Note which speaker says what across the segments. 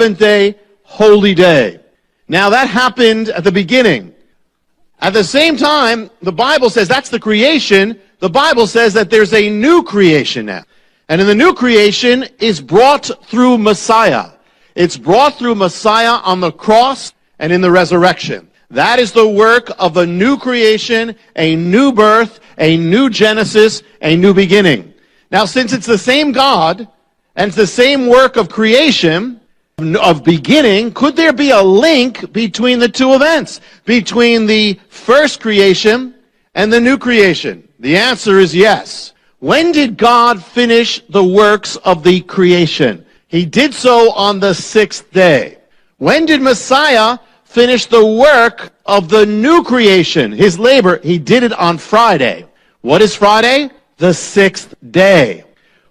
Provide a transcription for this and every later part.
Speaker 1: seventh-day holy day. Now that happened at the beginning. At the same time, the Bible says that's the creation. The Bible says that there's a new creation now. And in the new creation is brought through Messiah. It's brought through Messiah on the cross and in the resurrection. That is the work of a new creation, a new birth, a new Genesis, a new beginning. Now, since it's the same God and it's the same work of creation, of beginning, could there be a link between the two events, between the first creation and the new creation? The answer is yes. When did God finish the works of the creation? He did so on the sixth day. When did Messiah finish the work of the new creation, his labor? He did it on Friday. What is Friday? The sixth day.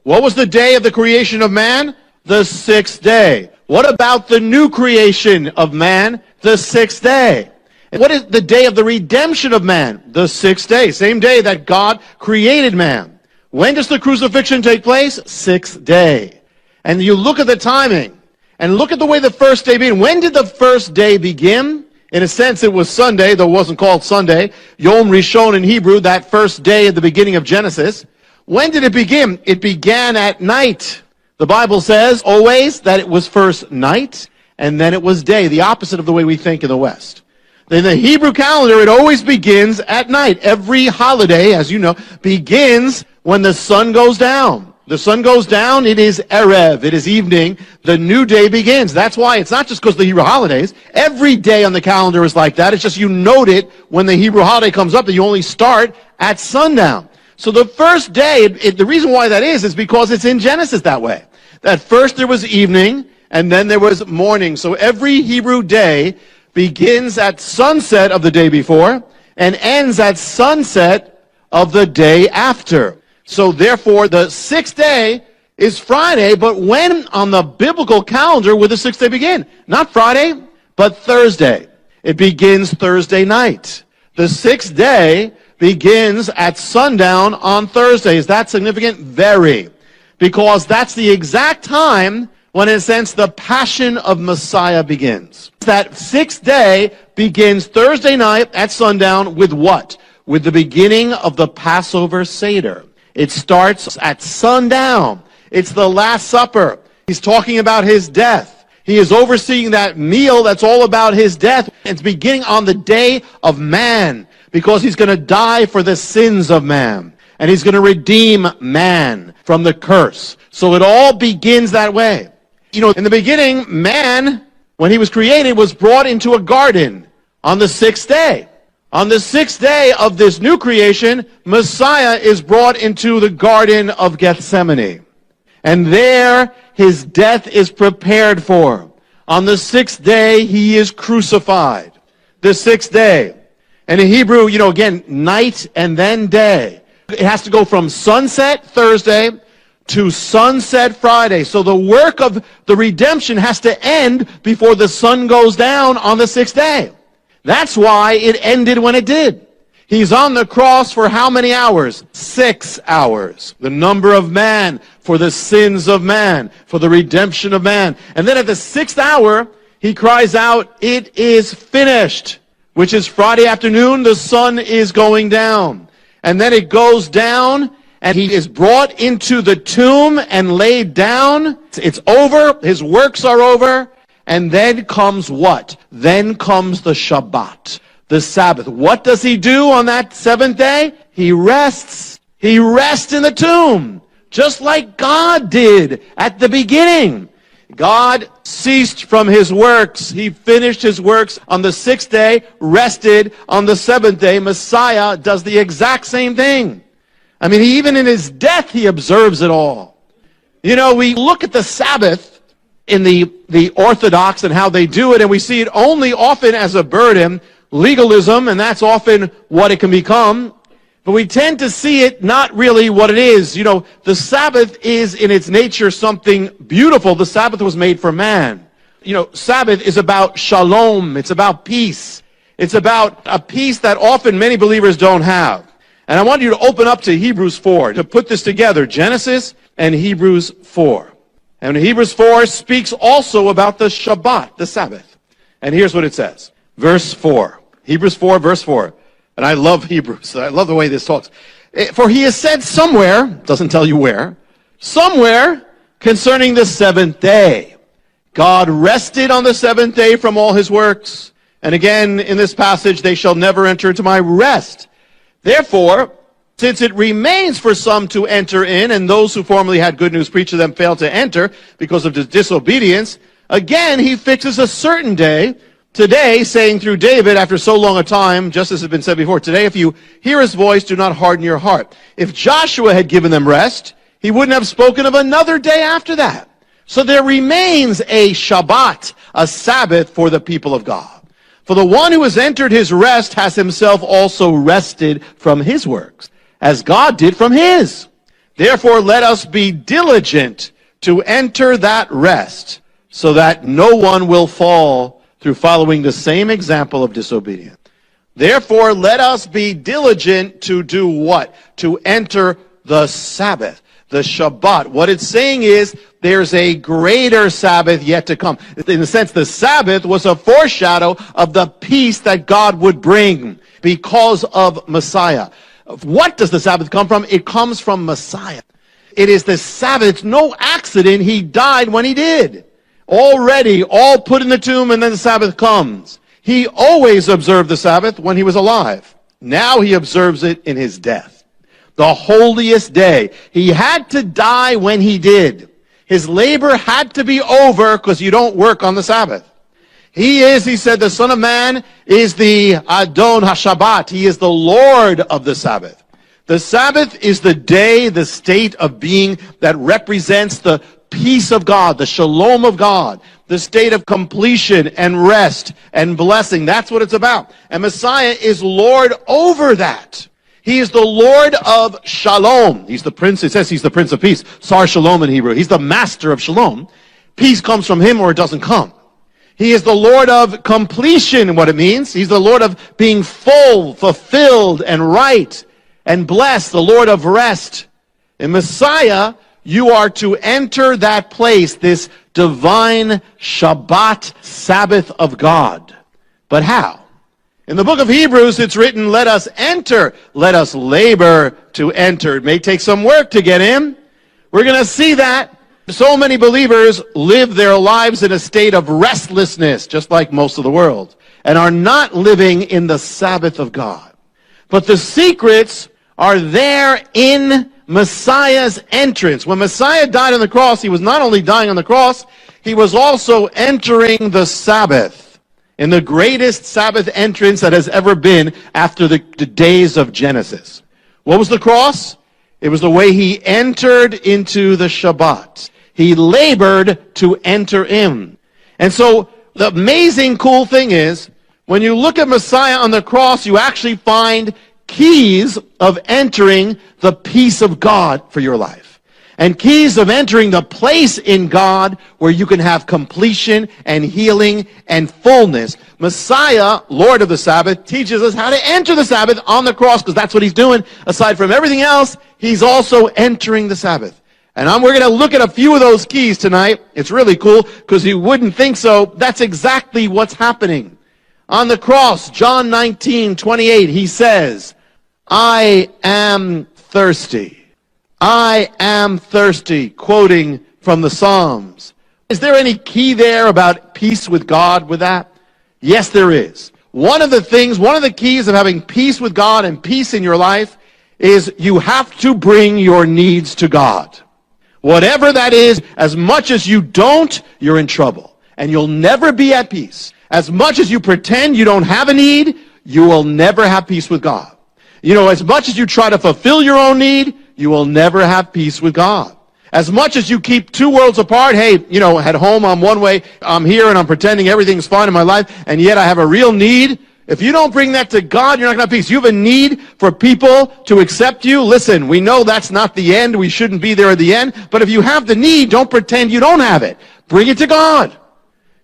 Speaker 1: What was the day of the creation of man? The sixth day. What about the new creation of man? The sixth day. And what is the day of the redemption of man? The sixth day. Same day that God created man. When does the crucifixion take place? Sixth day. And you look at the timing and look at the way the first day began. When did the first day begin? In a sense, it was Sunday, though it wasn't called Sunday. Yom Rishon in Hebrew, that first day at the beginning of Genesis. When did it begin? It began at night. The Bible says always that it was first night and then it was day, the opposite of the way we think in the West. In the Hebrew calendar, it always begins at night. Every holiday, as you know, begins when the sun goes down. The sun goes down, it is Erev, it is evening, the new day begins. That's why it's not just because of the Hebrew holidays. Every day on the calendar is like that. It's just you note it when the Hebrew holiday comes up that you only start at sundown. So the first day, the reason why that is because it's in Genesis that way. That first there was evening, and then there was morning. So every Hebrew day begins at sunset of the day before, and ends at sunset of the day after. So therefore, the sixth day is Friday, but when on the biblical calendar would the sixth day begin? Not Friday, but Thursday. It begins Thursday night. The sixth day begins at sundown on Thursday. Is that significant? Very. Because that's the exact time when, in a sense, the passion of Messiah begins. That sixth day begins Thursday night at sundown with what? With the beginning of the Passover Seder. It starts at sundown. It's the Last Supper. He's talking about his death. He is overseeing that meal that's all about his death. It's beginning on the day of man, because he's going to die for the sins of man. And he's going to redeem man from the curse. So it all begins that way. You know, in the beginning, man, when he was created, was brought into a garden on the sixth day. On the sixth day of this new creation, Messiah is brought into the Garden of Gethsemane. And there, his death is prepared for. On the sixth day, he is crucified. The sixth day. And in Hebrew, you know, again, night and then day. It has to go from sunset Thursday to sunset Friday. So the work of the redemption has to end before the sun goes down on the sixth day. That's why it ended when it did. He's on the cross for how many hours? 6 hours. The number of man for the sins of man, for the redemption of man. And then at the sixth hour, he cries out, "It is finished," which is Friday afternoon. The sun is going down. And then it goes down, and he is brought into the tomb and laid down. It's over. His works are over. And then comes what? Then comes the Shabbat, the Sabbath. What does he do on that seventh day? He rests. He rests in the tomb, just like God did at the beginning. God ceased from his works. He finished his works on the sixth day, rested on the seventh day. Messiah does the exact same thing. I mean, even in his death, he observes it all. You know, we look at the Sabbath in the Orthodox and how they do it, and we see it only often as a burden, legalism, and that's often what it can become. But we tend to see it not really what it is. You know, the Sabbath is in its nature something beautiful. The Sabbath was made for man. You know, Sabbath is about shalom. It's about peace. It's about a peace that often many believers don't have. And I want you to open up to Hebrews 4 to put this together, Genesis and Hebrews 4. And Hebrews 4 speaks also about the Shabbat, the Sabbath. And here's what it says. Verse 4. Hebrews 4, verse 4. And I love Hebrews. I love the way this talks. For he has said somewhere, doesn't tell you where, somewhere concerning the seventh day. God rested on the seventh day from all his works. And again, in this passage, they shall never enter into my rest. Therefore, since it remains for some to enter in, and those who formerly had good news preached to them failed to enter because of disobedience, again he fixes a certain day, today, saying through David, after so long a time, just as has been said before, today if you hear his voice, do not harden your heart. If Joshua had given them rest, he wouldn't have spoken of another day after that. So there remains a Shabbat, a Sabbath for the people of God. For the one who has entered his rest has himself also rested from his works, as God did from his. Therefore, let us be diligent to enter that rest, so that no one will fall through following the same example of disobedience. Therefore, let us be diligent to do what? To enter the Sabbath, the Shabbat. What it's saying is there's a greater Sabbath yet to come. In a sense, the Sabbath was a foreshadow of the peace that God would bring because of Messiah. What does the Sabbath come from? It comes from Messiah. It is the Sabbath. It's no accident he died when he did. Already, all put in the tomb, and then the Sabbath comes. He always observed the Sabbath when he was alive. Now he observes it in his death. The holiest day. He had to die when he did. His labor had to be over because you don't work on the Sabbath. He said, the Son of Man is the Adon HaShabbat. He is the Lord of the Sabbath. The Sabbath is the day, the state of being that represents the peace of God, the shalom of God, the state of completion and rest and blessing. That's what it's about. And Messiah is Lord over that. He is the Lord of Shalom. He's the Prince. It says he's the Prince of Peace. Sar Shalom in Hebrew. He's the Master of Shalom. Peace comes from him or it doesn't come. He is the Lord of completion, what it means. He's the Lord of being full, fulfilled, and right, and blessed, the Lord of rest. In Messiah, you are to enter that place, this divine Shabbat, Sabbath of God. But how? In the book of Hebrews, it's written, let us enter, let us labor to enter. It may take some work to get in. We're going to see that. So many believers live their lives in a state of restlessness, just like most of the world, and are not living in the Sabbath of God. But the secrets are there in Messiah's entrance. When Messiah died on the cross, he was not only dying on the cross, he was also entering the Sabbath in the greatest Sabbath entrance that has ever been after the days of Genesis. What was the cross? It was the way he entered into the Shabbat. He labored to enter in. And so the amazing cool thing is, when you look at Messiah on the cross, you actually find keys of entering the peace of God for your life. And keys of entering the place in God where you can have completion and healing and fullness. Messiah, Lord of the Sabbath, teaches us how to enter the Sabbath on the cross, because that's what he's doing. Aside from everything else, he's also entering the Sabbath. And we're going to look at a few of those keys tonight. It's really cool because you wouldn't think so. That's exactly what's happening. On the cross, John 19:28, he says, I am thirsty. I am thirsty, quoting from the Psalms. Is there any key there about peace with God with that? Yes, there is. One of the keys of having peace with God and peace in your life is you have to bring your needs to God. Whatever that is, as much as you don't, you're in trouble. And you'll never be at peace. As much as you pretend you don't have a need, you will never have peace with God. You know, as much as you try to fulfill your own need, you will never have peace with God. As much as you keep two worlds apart, hey, you know, at home I'm one way, I'm here and I'm pretending everything's fine in my life, and yet I have a real need. If you don't bring that to God, you're not going to have peace. You have a need for people to accept you. Listen, we know that's not the end. We shouldn't be there at the end. But if you have the need, don't pretend you don't have it. Bring it to God.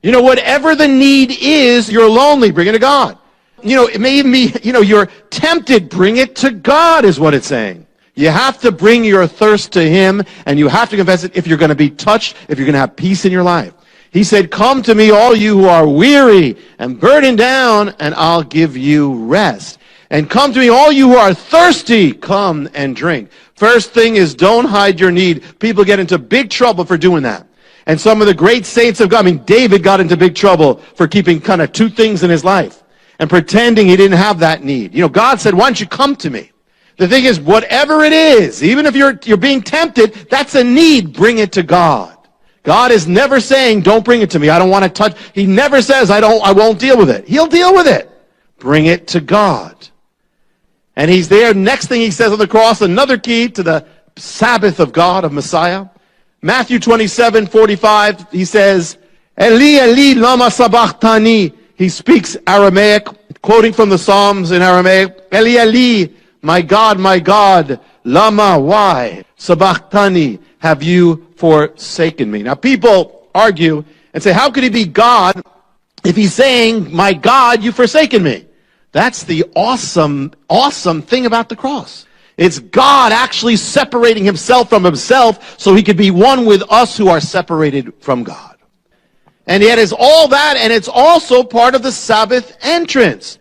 Speaker 1: You know, whatever the need is, you're lonely, bring it to God. You know, it may even be, you're tempted, bring it to God is what it's saying. You have to bring your thirst to him, and you have to confess it if you're going to be touched, if you're going to have peace in your life. He said, come to me, all you who are weary and burdened down, and I'll give you rest. And come to me, all you who are thirsty, come and drink. First thing is, don't hide your need. People get into big trouble for doing that. And some of the great saints of God, David got into big trouble for keeping kind of two things in his life and pretending he didn't have that need. God said, why don't you come to me? The thing is, whatever it is, even if you're being tempted, that's a need, bring it to God. God is never saying, don't bring it to me, I don't want to touch. He never says, I won't deal with it. He'll deal with it. Bring it to God. And he's there. Next thing he says on the cross, another key to the Sabbath of God, of Messiah. Matthew 27:45, he says, Eli, Eli, lama sabachthani. He speaks Aramaic, quoting from the Psalms in Aramaic. Eli, Eli, my God, lama, why? Sabachthani, have you forsaken me? Now people argue and say, how could he be God if he's saying, my God, you've forsaken me? That's the awesome thing about the cross. It's God actually separating himself from himself so he could be one with us who are separated from God. And yet it's all that, and it's also part of the Sabbath entrance.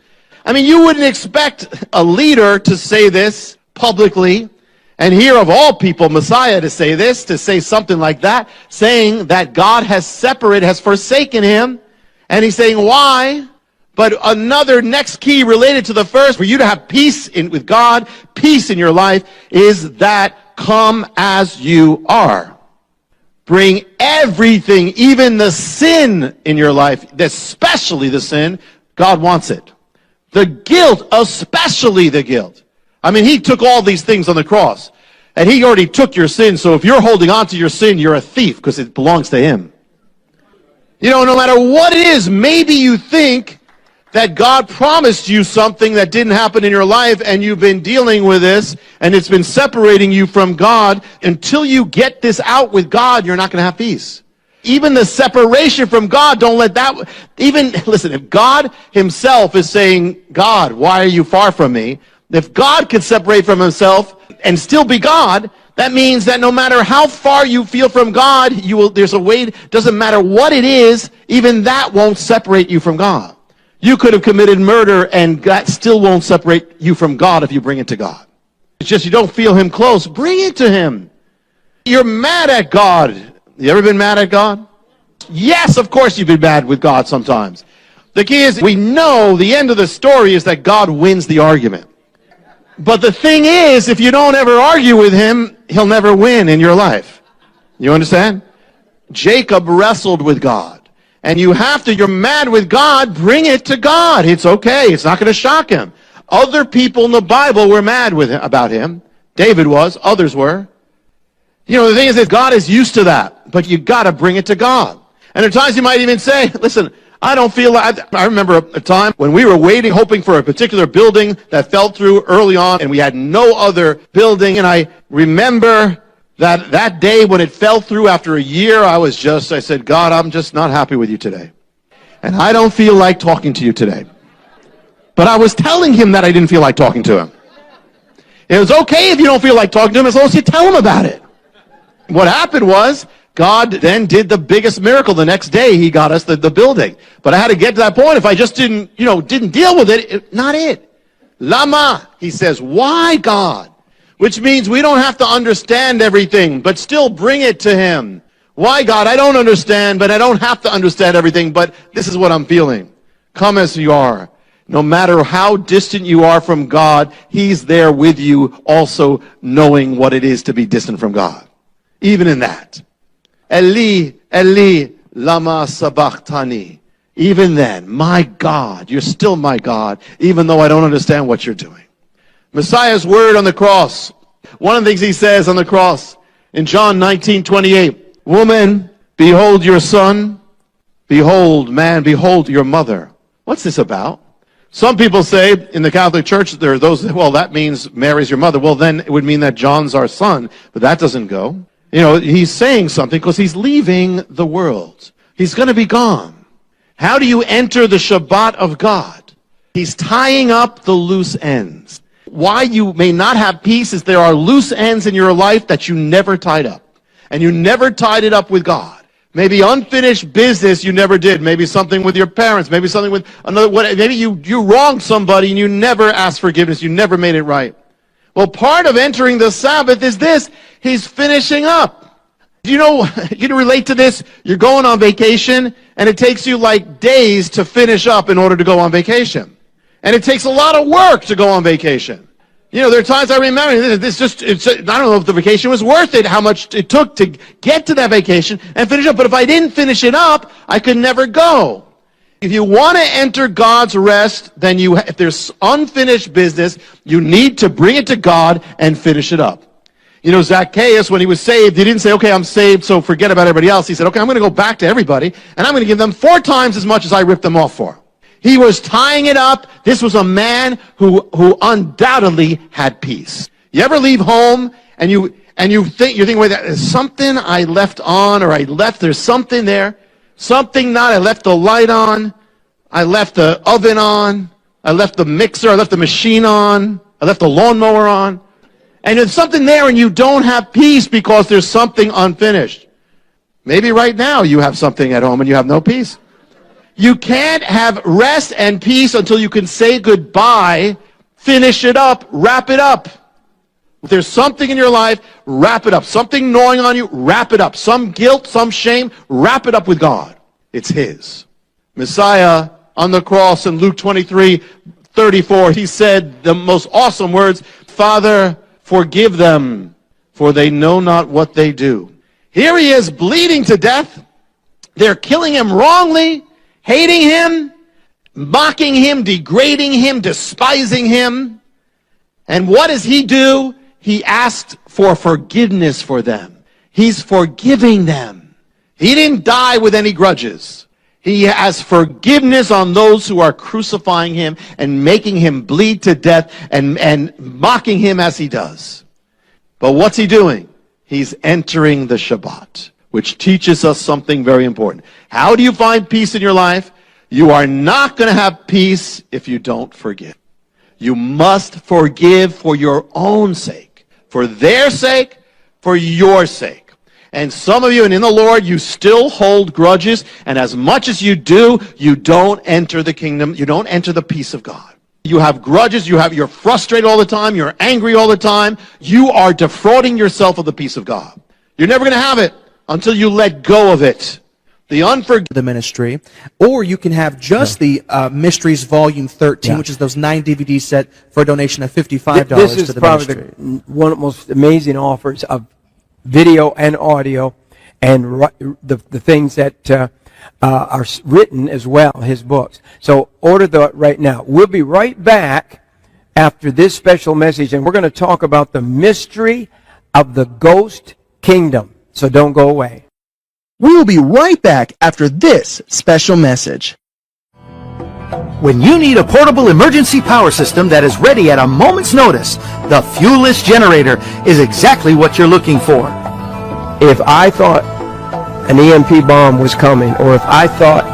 Speaker 1: You wouldn't expect a leader to say this publicly, and here of all people, Messiah to say this, to say something like that, saying that God has separated, has forsaken him, and he's saying, why? But another next key related to the first, for you to have peace with God, peace in your life, is that come as you are. Bring everything, even the sin in your life, especially the sin, God wants it. The guilt, especially the guilt. He took all these things on the cross, and he already took your sin, so if you're holding on to your sin, you're a thief, because it belongs to him. No matter what it is, maybe you think that God promised you something that didn't happen in your life, and you've been dealing with this, and it's been separating you from God. Until you get this out with God, you're not going to have peace. Even the separation from God, don't let that, listen, if God himself is saying, God, why are you far from me? If God could separate from himself and still be God, that means that no matter how far you feel from God, there's a way, doesn't matter what it is, even that won't separate you from God. You could have committed murder, and that still won't separate you from God if you bring it to God. It's just you don't feel him close. Bring it to him. You're mad at God. You ever been mad at God? Yes, of course you've been mad with God sometimes. The key is, we know the end of the story is that God wins the argument. But the thing is, if you don't ever argue with him, he'll never win in your life. You understand? Jacob wrestled with God. And you're mad with God, bring it to God. It's okay. It's not going to shock him. Other people in the Bible were mad about him. David was. Others were. The thing is that God is used to that. But you got to bring it to God. And at times you might even say, listen, I don't feel like, I remember a time when we were waiting, hoping for a particular building that fell through early on, and we had no other building. And I remember that day when it fell through after a year, I said, God, I'm just not happy with you today. And I don't feel like talking to you today. But I was telling him that I didn't feel like talking to him. It was okay if you don't feel like talking to him as long as you tell him about it. What happened was, God then did the biggest miracle. The next day, he got us the building. But I had to get to that point. If I just didn't deal with it, not it. Lama, he says, why, God? Which means we don't have to understand everything, but still bring it to him. Why, God? I don't understand, but I don't have to understand everything, but this is what I'm feeling. Come as you are. No matter how distant you are from God, he's there with you, also knowing what it is to be distant from God. Even in that. Eli, Eli, lama sabachthani. Even then, my God, you're still my God, even though I don't understand what you're doing. Messiah's word on the cross. One of the things he says on the cross in John 19:28, woman, behold your son. Behold, man, behold your mother. What's this about? Some people say in the Catholic Church, there are those, that means Mary's your mother. Well, then it would mean that John's our son, but that doesn't go. He's saying something because he's leaving the world. He's going to be gone. How do you enter the Shabbat of God? He's tying up the loose ends. why you may not have peace is there are loose ends in your life that you never tied up. And you never tied it up with God. Maybe unfinished business you never did. Maybe something with your parents. Maybe something with another. Maybe you wronged somebody and you never asked forgiveness. You never made it right. Well, part of entering the Sabbath is this. He's finishing up. You know, you can relate to this. You're going on vacation and it takes you like days to finish up in order to go on vacation. And it takes a lot of work to go on vacation. You know, there are times I remember, I don't know if the vacation was worth it, how much it took to get to that vacation and finish up. But if I didn't finish it up, I could never go. If you want to enter God's rest, then if there's unfinished business, you need to bring it to God and finish it up. You know, Zacchaeus, when he was saved, he didn't say, okay, I'm saved, so forget about everybody else. He said, okay, I'm going to go back to everybody, and I'm going to give them 4 times as much as I ripped them off for. He was tying it up. This was a man who undoubtedly had peace. You ever leave home and you're thinking, wait, there's something I left on, or there's something there. Something not, I left the light on. I left the oven on. I left the mixer. I left the machine on. I left the lawnmower on. And there's something there and you don't have peace because there's something unfinished. Maybe right now you have something at home and you have no peace. You can't have rest and peace until you can say goodbye, finish it up, wrap it up. If there's something in your life, wrap it up. Something gnawing on you, wrap it up. Some guilt, some shame, wrap it up with God. It's His. Messiah on the cross in Luke 23:34, He said the most awesome words, Father, forgive them, for they know not what they do. Here He is bleeding to death. They're killing Him wrongly. Hating Him, mocking Him, degrading Him, despising Him. And what does He do? He asked for forgiveness for them. He's forgiving them. He didn't die with any grudges. He has forgiveness on those who are crucifying Him and making Him bleed to death and mocking Him as He does. But what's He doing? He's entering the Shabbat, which teaches us something very important. How do you find peace in your life? You are not going to have peace if you don't forgive. You must forgive for your own sake, for their sake, for your sake. And some of you, and in the Lord, you still hold grudges, and as much as you do, you don't enter the kingdom, you don't enter the peace of God. You have grudges, you're frustrated all the time, you're angry all the time, you are defrauding yourself of the peace of God. You're never going to have it until you let go of it. The
Speaker 2: ministry, or you can have just the Mysteries Volume 13, which is those 9 DVD set for a donation of $55 to the ministry.
Speaker 3: This is probably one of the most amazing offers of video and audio, and the things that are written as well, his books. So order that right now. We'll be right back after this special message, and we're going to talk about the mystery of the ghost kingdom. So don't go away.
Speaker 4: We will be right back after this special message.
Speaker 5: When you need a portable emergency power system that is ready at a moment's notice, the fuelless generator is exactly what you're looking for.
Speaker 3: If I thought an EMP bomb was coming, or if I thought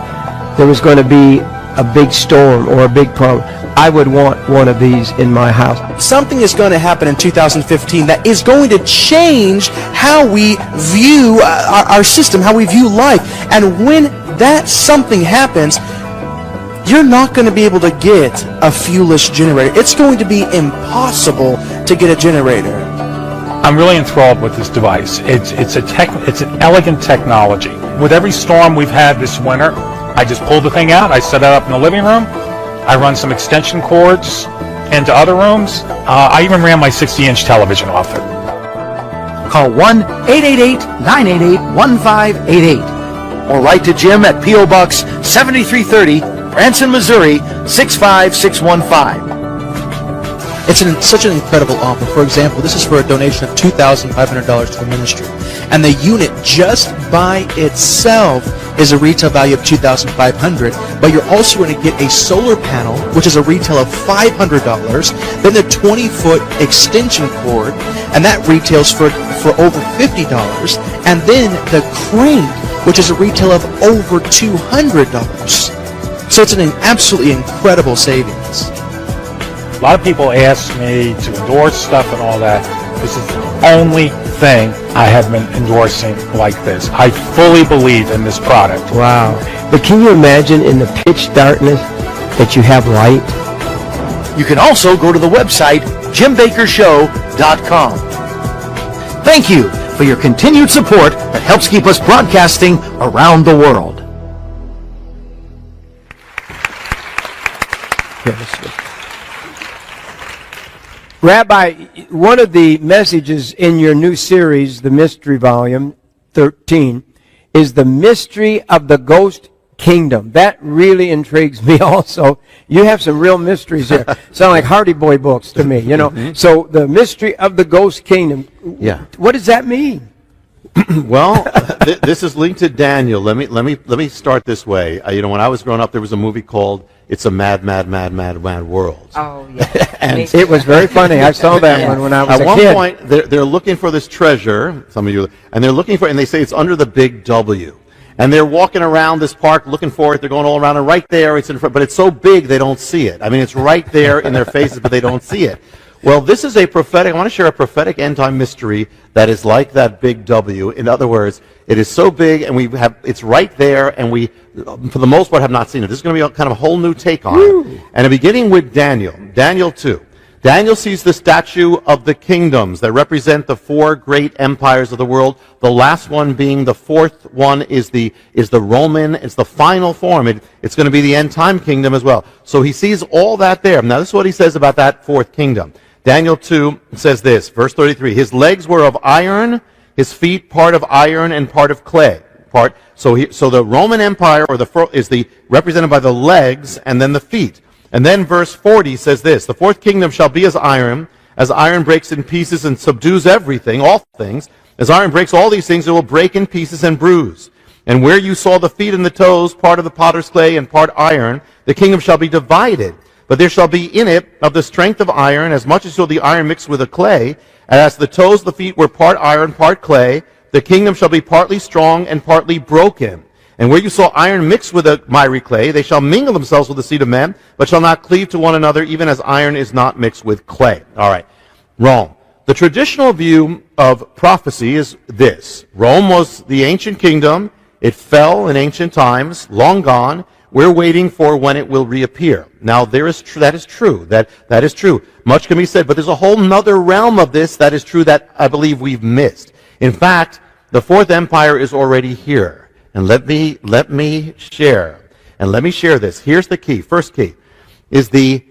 Speaker 3: there was going to be a big storm or a big problem, I would want one of these in my house.
Speaker 2: Something is going to happen in 2015 that is going to change how we view our system, how we view life. And when that something happens, you're not going to be able to get a fuelless generator. It's going to be impossible to get a generator.
Speaker 6: I'm really enthralled with this device. It's an elegant technology. With every storm we've had this winter, I just pull the thing out, I set it up in the living room, I run some extension cords into other rooms. I even ran my 60-inch television off it.
Speaker 5: Call 1-888-988-1588 or write to Jim at P.O. Box 7330, Branson, Missouri 65615.
Speaker 2: It's such an incredible offer. For example, this is for a donation of $2,500 to the ministry. And the unit just by itself is a retail value of $2,500, but you're also going to get a solar panel, which is a retail of $500, then the 20-foot extension cord, and that retails for over $50, and then the crane, which is a retail of over $200. So it's an absolutely incredible savings.
Speaker 6: A lot of people ask me to endorse stuff and all that. This is the only thing I have been endorsing like this. I fully believe in this product.
Speaker 3: Wow. But can you imagine in the pitch darkness that you have light?
Speaker 5: You can also go to the website JimBakkerShow.com. Thank you for your continued support that helps keep us broadcasting around the world.
Speaker 3: Rabbi, one of the messages in your new series, the Mystery Volume 13, is the mystery of the ghost kingdom. That really intrigues me also. You have some real mysteries there. Sound like Hardy Boy books to me, you know. Mm-hmm. So the mystery of the ghost kingdom.
Speaker 1: Yeah.
Speaker 3: What does that mean?
Speaker 1: Well, this is linked to Daniel. Let me start this way. When I was growing up, there was a movie called "It's a Mad, Mad, Mad, Mad, Mad World."
Speaker 7: Oh yeah,
Speaker 1: and
Speaker 3: it was very funny. I saw that one when I was a kid.
Speaker 1: At one point, they're looking for this treasure. Some of you, and they're looking for, and they say it's under the big W. And they're walking around this park looking for it. They're going all around, and right there, it's in front. But it's so big they don't see it. I mean, it's right there in their faces, but they don't see it. Well, this is a prophetic. I want to share a prophetic end-time mystery that is like that big W. In other words, it is so big, and it's right there, and we, for the most part, have not seen it. This is going to be kind of a whole new take on it. And beginning with Daniel 2. Daniel sees the statue of the kingdoms that represent the four great empires of the world. The last one being the fourth one is the Roman. It's the final form. It's going to be the end time kingdom as well. So he sees all that there. Now this is what he says about that fourth kingdom. Daniel 2 says this, verse 33. His legs were of iron, his feet part of iron and part of clay. So the Roman Empire is represented by the legs and then the feet. And then verse 40 says this, the fourth kingdom shall be as iron breaks in pieces and subdues everything, all things. As iron breaks all these things, it will break in pieces and bruise. And where you saw the feet and the toes, part of the potter's clay and part iron, the kingdom shall be divided. But there shall be in it of the strength of iron, as much as shall the iron mixed with the clay. And as the toes, the feet were part iron, part clay, the kingdom shall be partly strong and partly broken. And where you saw iron mixed with the miry clay, they shall mingle themselves with the seed of men, but shall not cleave to one another, even as iron is not mixed with clay. All right. Rome. The traditional view of prophecy is this. Rome was the ancient kingdom. It fell in ancient times, long gone. We're waiting for when it will reappear. Now, that is true. That is true. Much can be said, but there's a whole nother realm of this that is true that I believe we've missed. In fact, the fourth empire is already here. And let me share this. Here's the key. First key is the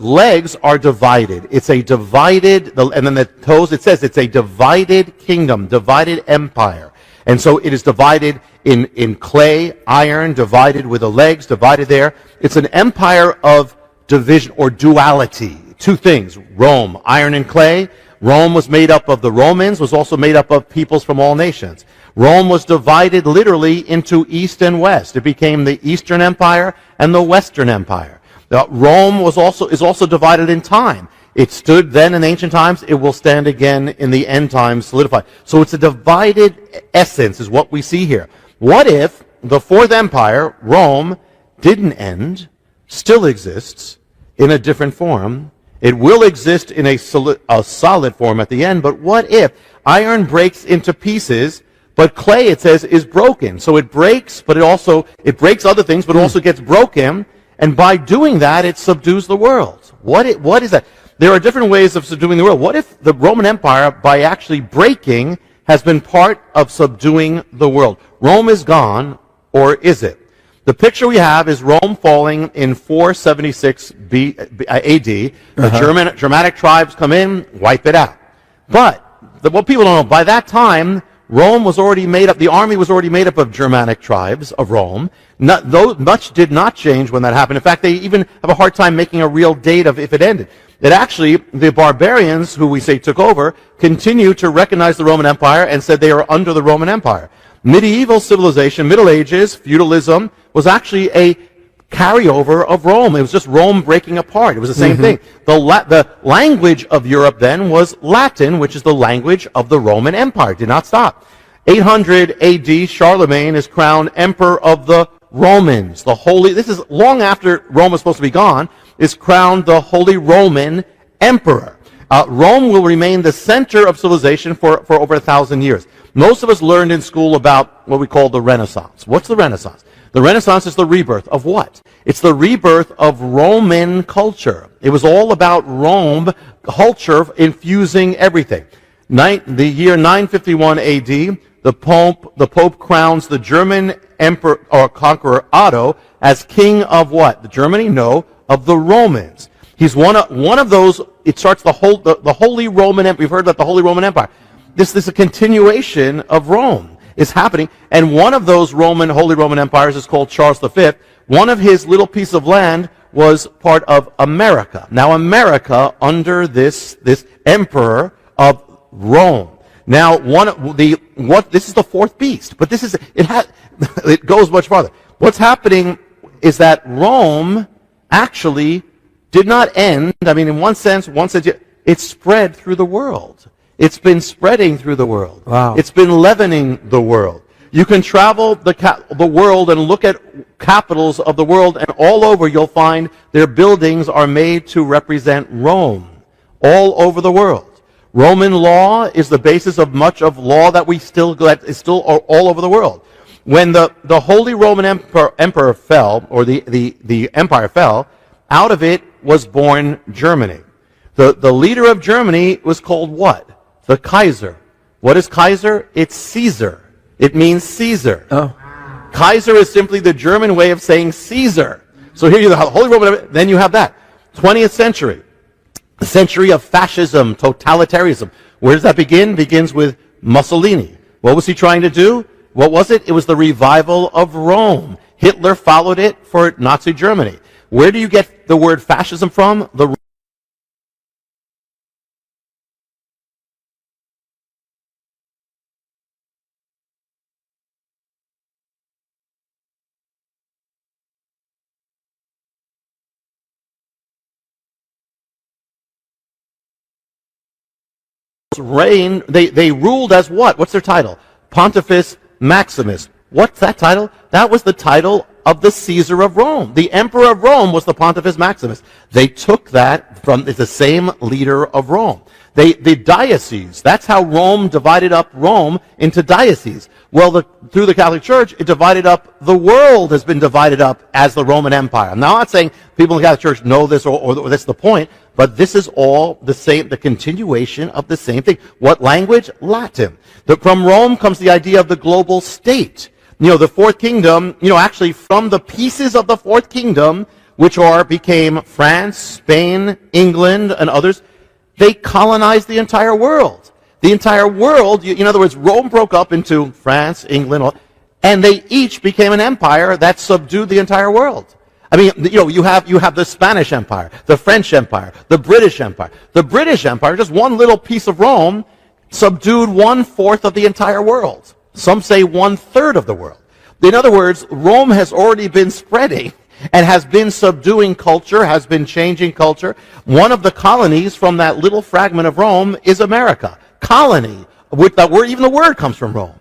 Speaker 1: legs are divided. It's a divided, and then the toes, it says it's a divided kingdom, divided empire. And so it is divided in clay, iron, divided with the legs, divided there. It's an empire of division or duality. Two things, Rome, iron and clay. Rome was made up of the Romans, was also made up of peoples from all nations. Rome was divided literally into east and west. It became the Eastern Empire and the Western Empire. Rome is also divided in time. It stood then in ancient times. It will stand again in the end times, solidified. So it's a divided essence is what we see here. What if the fourth empire, Rome, didn't end, still exists in a different form? It will exist in a solid form at the end, but what if iron breaks into pieces, but clay, it says, is broken? So it breaks, but it breaks other things, but it also gets broken, and by doing that, it subdues the world. What is that? There are different ways of subduing the world. What if the Roman Empire, by actually breaking, has been part of subduing the world? Rome is gone, or is it? The picture we have is Rome falling in 476 AD. The Germanic tribes come in, wipe it out. But what people don't know, by that time, Rome was already made up, the army was already made up of Germanic tribes of Rome. Much did not change when that happened. In fact, they even have a hard time making a real date of if it ended. It actually, the barbarians, who we say took over, continue to recognize the Roman Empire and said they are under the Roman Empire. Medieval civilization, Middle Ages, feudalism, was actually a carryover of Rome. It was just Rome breaking apart. It was the same thing. The language of Europe then was Latin, which is the language of the Roman Empire. It did not stop. 800 AD, Charlemagne is crowned emperor of the Romans. This is long after Rome was supposed to be gone.
Speaker 7: is crowned the Holy Roman Emperor. Rome will remain the center of civilization for over 1,000 years. Most of us learned in school about what we call the Renaissance. What's the Renaissance? The Renaissance is the rebirth of what? It's the rebirth of Roman culture. It was all about Rome culture infusing everything. The year 951 AD, the Pope crowns the German emperor or conqueror Otto as king of what? The Germany? No, of the Romans. He's one of those. It starts the Holy Roman Empire. We've heard about the Holy Roman Empire. This is a continuation of Rome is happening, and one of those Holy Roman empires is called Charles V. One of his little piece of land was part of America. Now, America under this emperor of Rome. Now, this is the fourth beast, but it goes much farther. What's happening is that Rome actually did not end. I mean, in one sense, it spread through the world. It's been spreading through the world.
Speaker 3: Wow.
Speaker 7: It's been leavening the world. You can travel the world and look at capitals of the world, and all over you'll find their buildings are made to represent Rome. All over the world. Roman law is the basis of much of law that is still all over the world. When the Holy Roman Emperor fell, or the empire fell, out of it was born Germany. The leader of Germany was called what? The Kaiser. What is Kaiser? It's Caesar. It means Caesar.
Speaker 3: Oh.
Speaker 7: Kaiser is simply the German way of saying Caesar. So here you have the Holy Roman, then you have that. 20th century. The century of fascism, totalitarianism. Where does that begin? Begins with Mussolini. What was he trying to do? What was it? It was the revival of Rome. Hitler followed it for Nazi Germany. Where do you get the word fascism from? The reign, they ruled as what? What's their title? Pontifex Maximus. What's that title? That was the title of the Caesar of Rome. The emperor of Rome was the Pontifex Maximus. They took that from the same leader of Rome. The diocese, that's how Rome divided up Rome into dioceses. Well, through the Catholic Church, it divided up, the world has been divided up as the Roman Empire. I'm not saying people in the Catholic Church know this or that's the point, but this is all the same, the continuation of the same thing. What language? Latin. From Rome comes the idea of the global state. The fourth kingdom, actually from the pieces of the fourth kingdom, which became France, Spain, England, and others, they colonized the entire world. The entire world, in other words, Rome broke up into France, England, and they each became an empire that subdued the entire world. I mean, you have the Spanish Empire, the French Empire, the British Empire. The British Empire, just one little piece of Rome, subdued 1/4 of the entire world. Some say 1/3 of the world. In other words, Rome has already been spreading and has been subduing culture, has been changing culture. One of the colonies from that little fragment of Rome is America. Colony, with that word, even the word comes from Rome.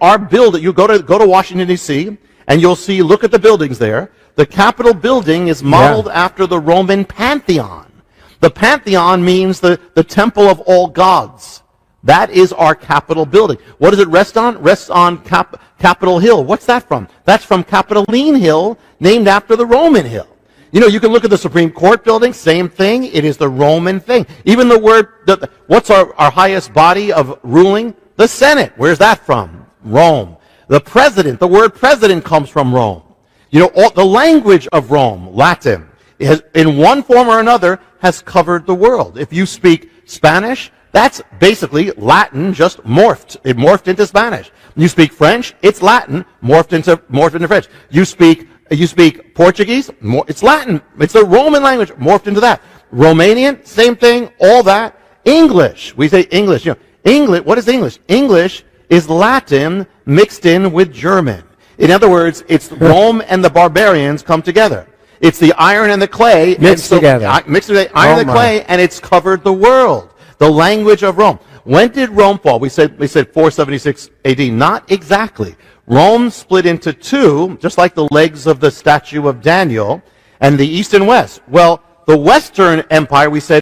Speaker 7: Our building, you go to Washington, D.C., and you'll see, look at the buildings there. The Capitol building is modeled after the Roman Pantheon. The Pantheon means the temple of all gods. That is our Capitol building. What does it rest on? Rests on Capitol Hill. What's that from? That's from Capitoline Hill, named after the Roman hill. You can look at the Supreme Court building, same thing. It is the Roman thing. Even the word, what's our highest body of ruling? The Senate. Where's that from? Rome. The president, the word president comes from Rome. The language of Rome, Latin, in one form or another, has covered the world. If you speak Spanish, that's basically Latin just morphed. It morphed into Spanish. You speak French, it's Latin, morphed into French. You speak Portuguese, it's Latin. It's the Roman language, morphed into that. Romanian, same thing, all that. English, we say English. English, what is English? English is Latin mixed in with German. In other words, it's Rome and the barbarians come together. It's the iron and the clay.
Speaker 3: Mixed together.
Speaker 7: Mixed together, iron and the clay, and it's covered the world. The language of Rome. When did Rome fall? We said 476 AD. Not exactly. Rome split into two, just like the legs of the statue of Daniel. And the East and West. Well, the Western Empire, we said...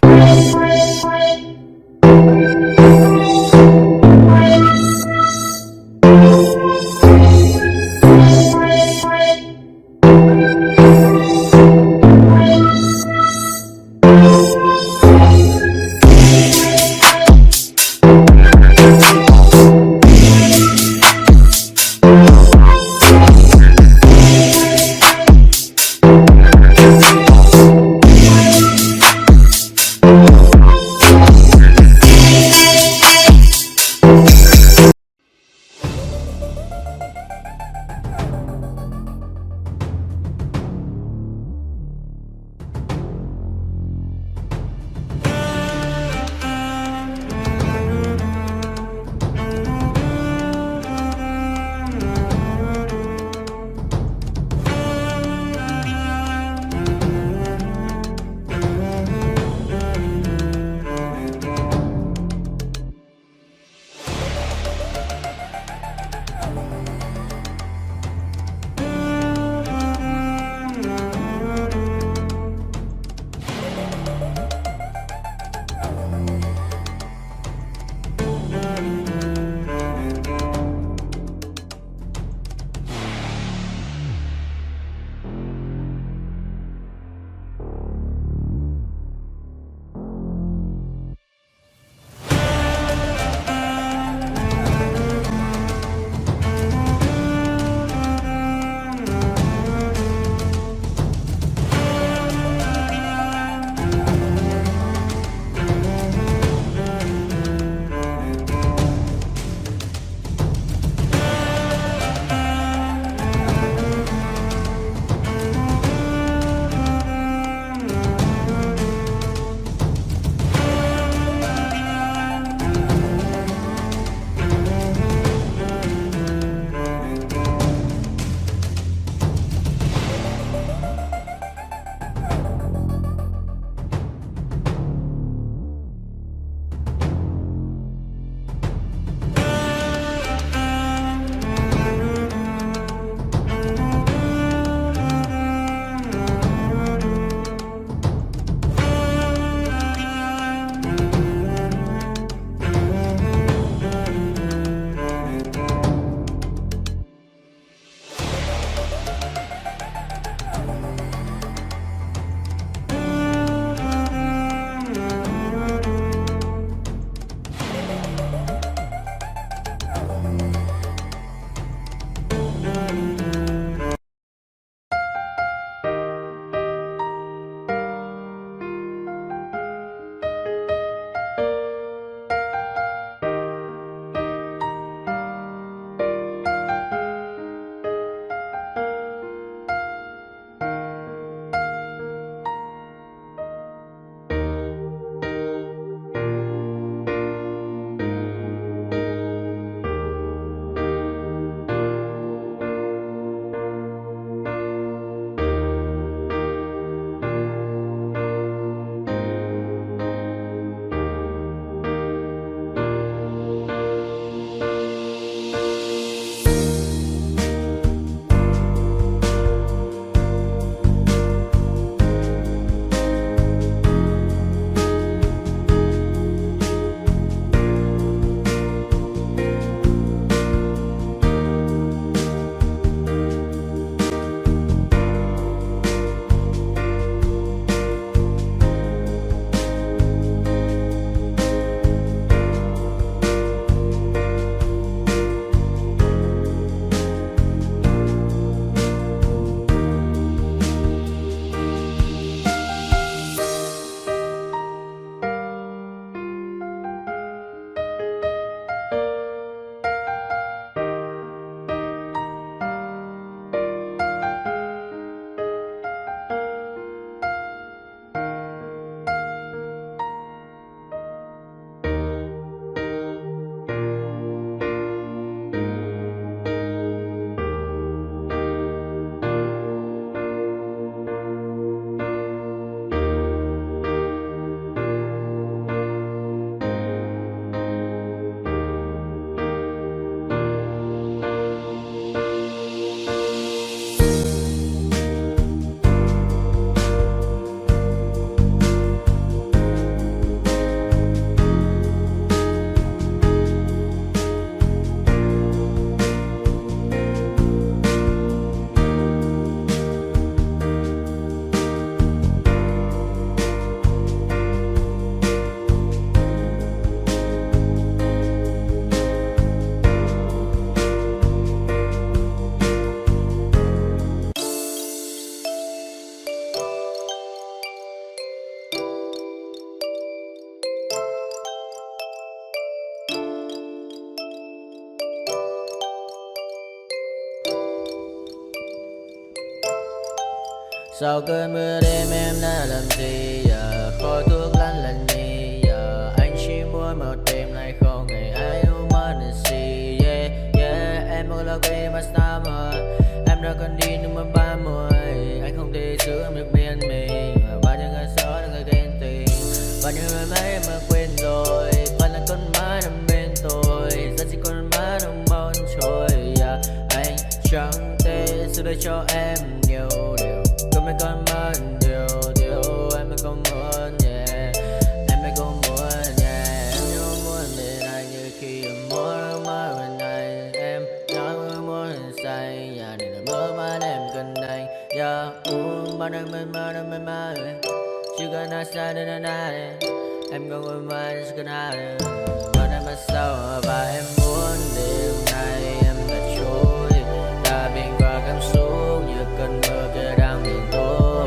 Speaker 8: Sau cơn mưa đêm em đã làm gì giờ, khói thuốc lăn lành nhì giờ, anh chỉ muốn một đêm này không ngày ai humanity. Yeah yeah, em muốn là quê mà sao mà em đã cần đi nhưng mà 30, anh không thể giữ em được bên mình. Bao nhiêu ngày gió đã người ghen tình, bao nhiêu lời mấy em mà quên rồi, vẫn là con má nằm bên tôi, rất chỉ con má nằm mòn trôi. Yeah, anh chẳng thể giữ được cho em nhiều điều, có mấy con mất điều em mới không muốn. Yeah, em mới không muốn. Yeah, em nhớ muốn bên anh như khi em muốn mơ bên anh, em nói muốn say. Yeah, để mơ mà em cần anh. Yeah, mà đang mơ chỉ cần nói sai đến đây em không ngồi mãi chỉ cần ai mà em bắt sau và em muốn đêm nay em đã trôi ta bên qua cảm xúc như cơn mưa kia đang nhìn tôi.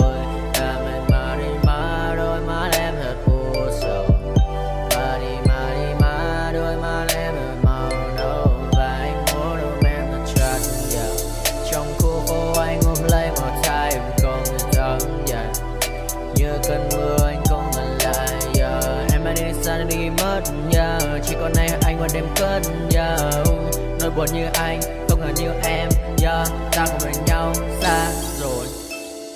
Speaker 8: Ta mệt mà đi má đôi má em thật u sầu, mà đi má đôi má em thật màu nâu, và anh muốn ôm em thật chặt. Yeah, trong khu phố anh ôm lấy một tay em không thể thắng. Yeah, như cơn mưa anh không ngần lại. Yeah, em đã đi xa đi mất. Yeah, chỉ còn nay anh qua đêm cất. Yeah, nỗi buồn như anh không ngờ như em. Yeah, ta cùng bên nhau xa rồi,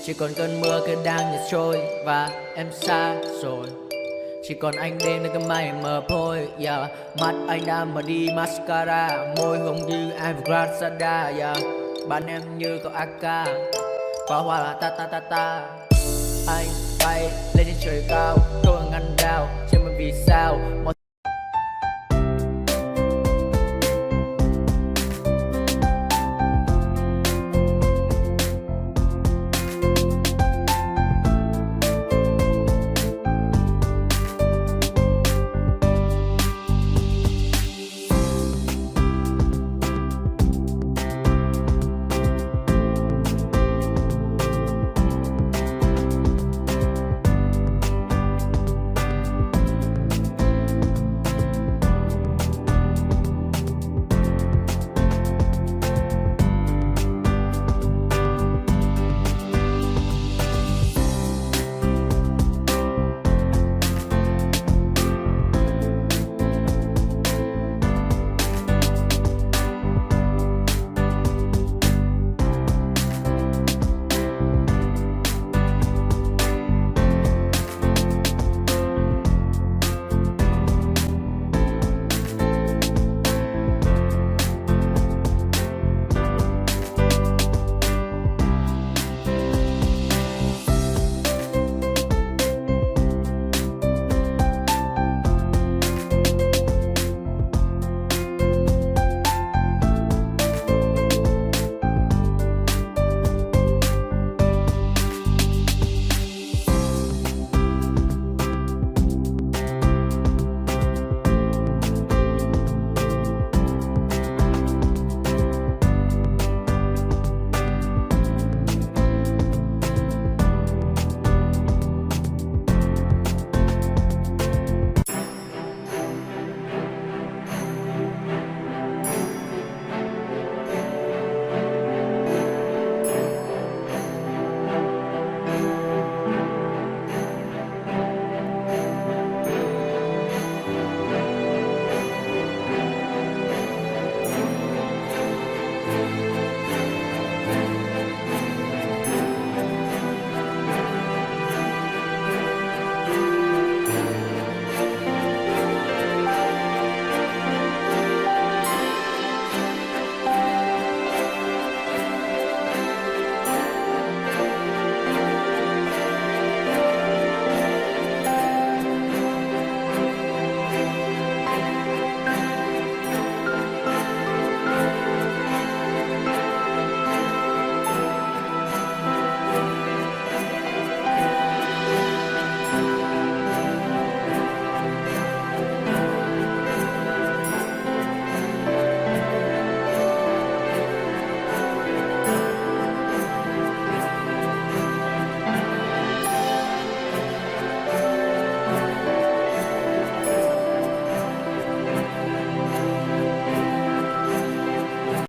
Speaker 8: chỉ còn cơn mưa kia đang nhạt trôi và em xa rồi, chỉ còn anh đêm nơi cơn mây mờ thôi. Yeah, mắt anh đã mở đi mascara, môi hồng như Evergrande. Yeah, bạn em như cậu AK, pháo hoa là ta ta ta ta. Anh bay lên trên trời cao, tôi ngăn đao trên một vì sao mọi